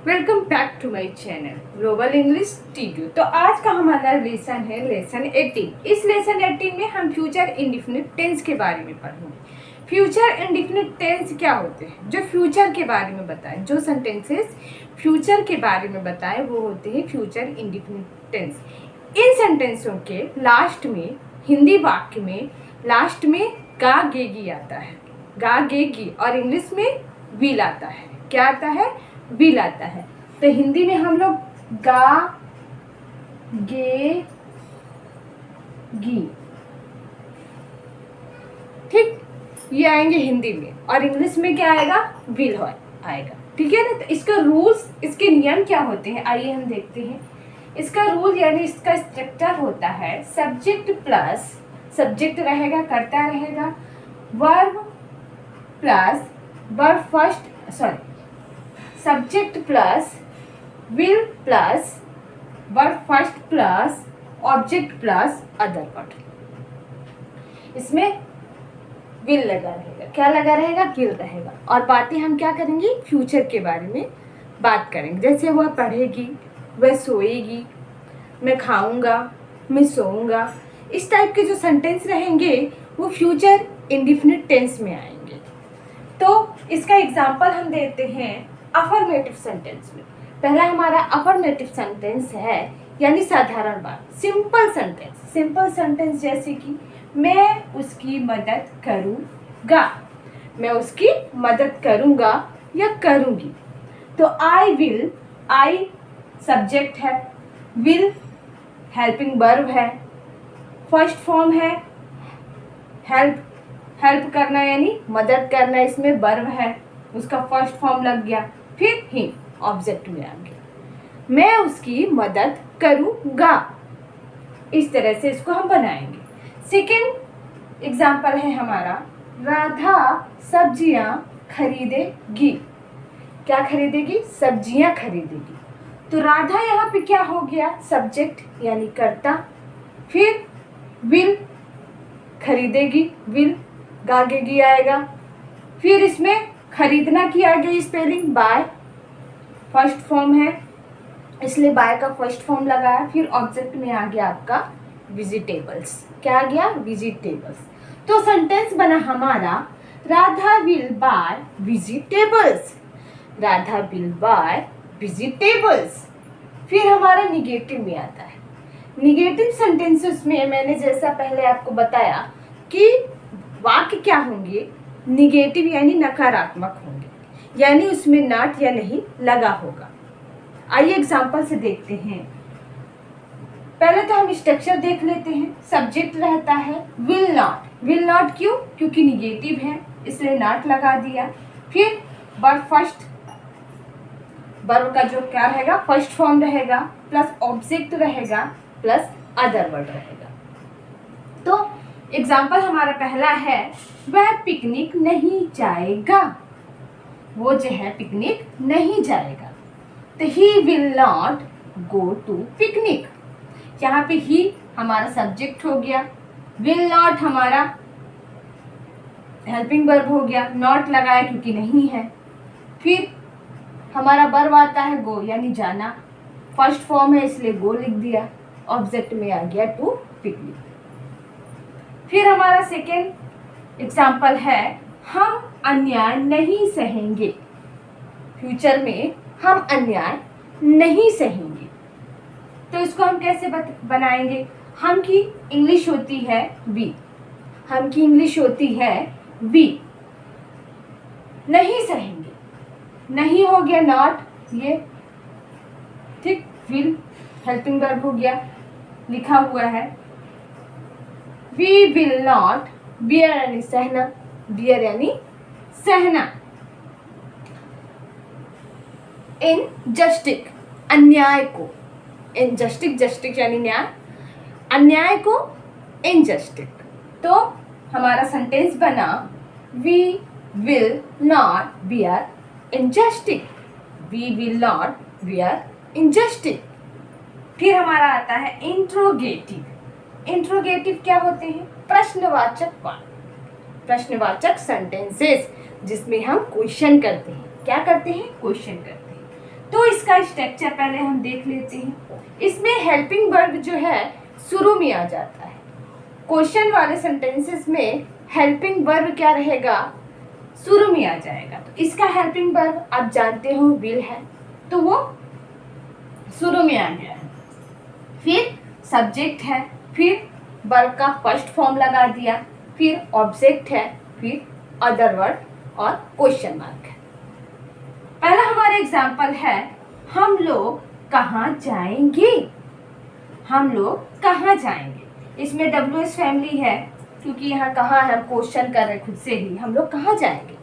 Welcome back to my channel global English TU. तो आज का हमारा लेसन है लेसन 18। इस लेसन 18 में हम फ्यूचर इंडिफिनिट टेंस के बारे में पढ़ेंगे। फ्यूचर इंडिफिनिट टेंस क्या होते हैं? जो फ्यूचर के बारे में बताएं, जो सेंटेंसेस फ्यूचर के बारे में बताएं वो होते हैं फ्यूचर इंडिफिनिट टेंस। इन सेंटेंसों के लास्ट में, हिंदी वाक्य में लास्ट में गा गेगी आता है, गा गेगी, और इंग्लिश में विल आता है। क्या आता है? विल आता है। तो हिंदी में हम लोग गा गे गी, ठीक, ये आएंगे हिंदी में, और इंग्लिश में क्या आएगा? विल आएगा। ठीक है ना? तो इसका रूल्स, इसके नियम क्या होते हैं आइए हम देखते हैं। इसका रूल यानी इसका स्ट्रक्चर होता है सब्जेक्ट प्लस, सब्जेक्ट रहेगा, कर्ता रहेगा, verb plus verb first, sorry, subject plus will plus verb first plus object plus other word. इसमें विल लगा रहेगा। क्या लगा रहेगा? विल रहेगा। और बातें हम क्या करेंगे? फ्यूचर के बारे में बात करेंगे। जैसे वह पढ़ेगी, वह सोएगी, मैं खाऊंगा, मैं सोऊंगा। इस टाइप के जो सेंटेंस रहेंगे वो फ्यूचर इंडिफिनिट टेंस में आएंगे। तो इसका एग्जाम्पल हम देते हैं अफर्मेटिव सेंटेंस में। पहला हमारा अफर्मेटिव सेंटेंस है यानी साधारण बात, सिंपल सेंटेंस। सिंपल सेंटेंस जैसे कि मैं उसकी मदद करूँगा, मैं उसकी मदद करूँगा या करूँगी। तो आई विल, आई सब्जेक्ट है, विल हेल्पिंग वर्ब है, फर्स्ट फॉर्म है हेल्प, हेल्प करना यानी मदद करना, इसमें वर्ब है, उसका फर्स्ट फॉर्म लग गया। फिर ही ऑब्जेक्ट में आ गया, मैं उसकी मदद करूँगा। इस तरह से इसको हम बनाएंगे। सेकेंड एग्जाम्पल है हमारा राधा सब्जियां खरीदेगी। क्या खरीदेगी? सब्जियां खरीदेगी। तो राधा यहाँ पे क्या हो गया? सब्जेक्ट यानी कर्ता, फिर विल खरीदेगी, विल गागेगी आएगा, फिर इसमें खरीदना की आ गई स्पेलिंग बाय, फर्स्ट फॉर्म है इसलिए बाय का फर्स्ट फॉर्म लगाया, फिर ऑब्जेक्ट में आ गया आपका वेजिटेबल्स। क्या आ गया? वेजिटेबल्स। तो सेंटेंस बना हमारा Radha will buy vegetables, Radha will buy vegetables. फिर हमारा निगेटिव में आता है। निगेटिव सेंटेंसेस में मैंने जैसा पहले आपको बताया कि वाक्य क्या होंगे? निगेटिव यानी नकारात्मक होंगे, यानी उसमें नॉट या नहीं लगा होगा। आइए एग्जांपल से देखते हैं। पहले तो हम स्ट्रक्चर देख लेते हैं। सब्जेक्ट रहता है विल नॉट। विल नॉट क्यों? क्योंकि निगेटिव है इसलिए नॉट लगा दिया। फिर वर्ब फर्स्ट, वर्ब का जो क्या रहेगा? फर्स्ट फॉर्म रहेगा, प्लस ऑब्जेक्ट रहेगा, प्लस अदर वर्ड रहेगा। तो एग्जाम्पल हमारा पहला है वह पिकनिक नहीं जाएगा, वो जो है पिकनिक नहीं जाएगा। तो he will not go to picnic. यहाँ पे ही हमारा सब्जेक्ट हो गया, विल नॉट हमारा हेल्पिंग वर्ब हो गया, नॉट लगाया क्योंकि नहीं है। फिर हमारा वर्ब आता है गो यानी जाना, फर्स्ट फॉर्म है इसलिए गो लिख दिया, ऑब्जेक्ट में आ गया टू पिकनिक। फिर हमारा सेकेंड एग्जाम्पल है हम अन्याय नहीं सहेंगे। फ्यूचर में हम अन्याय नहीं सहेंगे। तो इसको हम कैसे बनाएंगे? हम की इंग्लिश होती है वी, हम की इंग्लिश होती है वी। नहीं सहेंगे, नहीं हो गया नॉट, ये ठीक, विल हेल्पिंग वर्ब हो गया, लिखा हुआ है। वी विल नॉट बियर यानी सहना, बियर यानी सहना। इनजस्टिक अन्याय को, इनजस्टिक, जस्टिक यानी न्याय, अन्याय को इनजस्टिक। तो हमारा सेंटेंस बना we will not bear injustice, we will not bear injustice. फिर हमारा आता है इंट्रोगेटिव। इंट्रोगेटिव क्या होते हैं? प्रश्नवाचक वाक्य, प्रश्नवाचक सेंटेंसेस जिसमें हम क्वेश्चन करते हैं। क्या करते हैं? क्वेश्चन करते हैं। तो इसका स्ट्रक्चर पहले हम देख लेते हैं। इसमें हेल्पिंग वर्ब जो है शुरू में आ जाता है। क्वेश्चन वाले सेंटेंसेस में हेल्पिंग वर्ब क्या रहेगा, शुरू में आ जाएगा। तो इसका हेल्पिंग वर्ब आप जानते हो विल है, तो वो शुरू में आ गया है। फिर सब्जेक्ट है, फिर वर्ब का फर्स्ट फॉर्म लगा दिया, फिर ऑब्जेक्ट है, फिर अदर वर्ड और क्वेश्चन मार्क है। पहला हमारा एग्जाम्पल है, हम लोग कहाँ जाएंगे। हम लोग कहाँ जाएंगे, इसमें WH फैमिली है, क्योंकि यहाँ कहाँ है, हम क्वेश्चन कर रहे हैं खुद से ही, हम लोग कहाँ जाएंगे,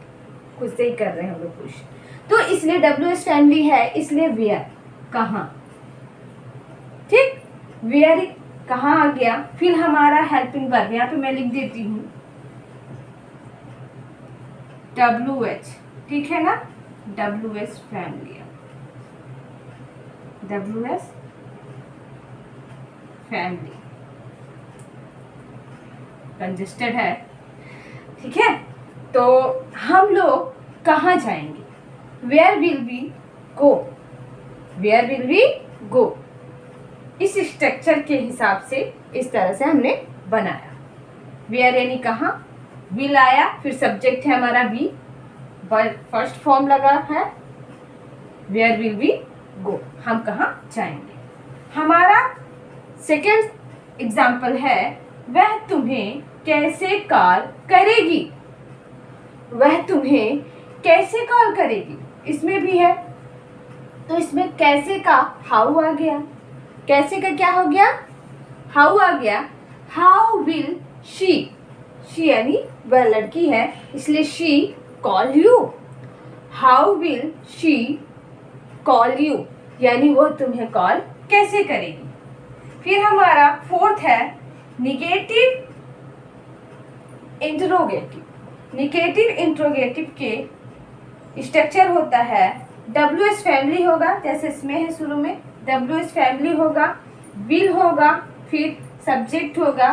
खुद से ही कर रहे हैं हम लोग क्वेश्चन, तो इसलिए WH फैमिली है, इसलिए वेयर, कहाँ। ठीक, वेयर कहाँ आ गया। फिर हमारा हेल्पिंग वर्ब, यहाँ पे मैं लिख देती हूँ WH, ठीक है ना, WH family, WH family congested है, ठीक है। तो हम लोग कहाँ जाएंगे, where will we go, where will we go. इस स्ट्रक्चर के हिसाब से इस तरह से हमने बनाया। वेयर यानी कहाँ, विल आया, फिर सब्जेक्ट है हमारा वी, फर्स्ट फॉर्म लगा है, वेयर विल वी गो, हम कहाँ जाएंगे। हमारा सेकेंड एग्जाम्पल है, वह तुम्हें कैसे कॉल करेगी। वह तुम्हें कैसे कॉल करेगी, इसमें भी है, तो इसमें कैसे का हाउ आ गया। कैसे का क्या हो गया, हाउ आ गया। हाउ विल शी, शी यानी वह लड़की है, इसलिए she call you. How will she call you, यानी वो तुम्हें कॉल कैसे करेगी। फिर हमारा फोर्थ है निगेटिव इंट्रोगेटिव। निगेटिव इंट्रोगेटिव के स्ट्रक्चर होता है, WH फैमिली होगा, जैसे इसमें है शुरू में, WH फैमिली होगा, विल होगा, फिर सब्जेक्ट होगा,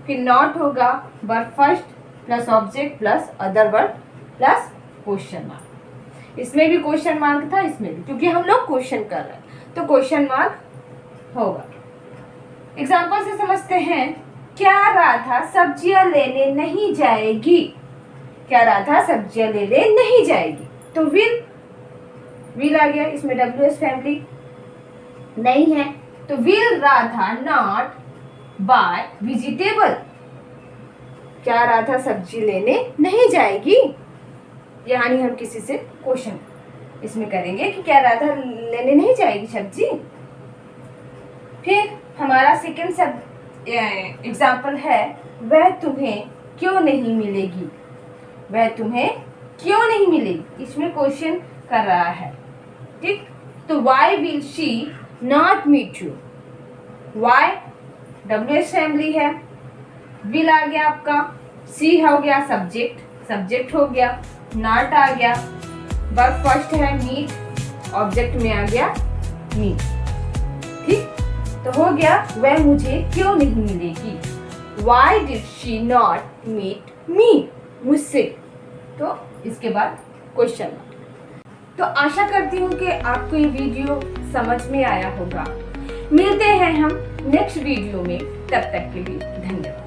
फिर नॉट होगा, verb first plus object plus other word plus question mark. इसमें भी क्वेश्चन मार्क था, इसमें भी, क्योंकि हम लोग क्वेश्चन कर रहे हैं तो क्वेश्चन मार्क होगा। एग्जाम्पल से समझते हैं, क्या राधा सब्जियां लेने नहीं जाएगी। क्या राधा सब्जियां लेने नहीं जाएगी, तो विल आ गया, इसमें WH फैमिली नहीं है, तो will Radha not buy vegetable. क्या राधा सब्जी लेने नहीं जाएगी, यानी हम किसी से क्वेश्चन इसमें करेंगे कि क्या राधा लेने नहीं जाएगी सब्जी। फिर हमारा सेकेंड सब एग्जाम्पल है, वह तुम्हें क्यों नहीं मिलेगी। वह तुम्हें क्यों नहीं मिलेगी, इसमें क्वेश्चन कर रहा है, ठीक। तो why will she not meet you. Why WH family है, विल आ गया आपका, सी हो गया सब्जेक्ट, सब्जेक्ट हो गया, नॉट आ गया, वर्ब फर्स्ट है, मीट ऑब्जेक्ट में आ गया मीट, ठीक। तो हो गया, वह मुझे क्यों नहीं मिलेगी। Why did she not meet me, मुझसे, तो इसके बाद क्वेश्चन। तो आशा करती हूँ कि आपको ये वीडियो समझ में आया होगा। मिलते हैं हम नेक्स्ट वीडियो में, तब तक के लिए धन्यवाद।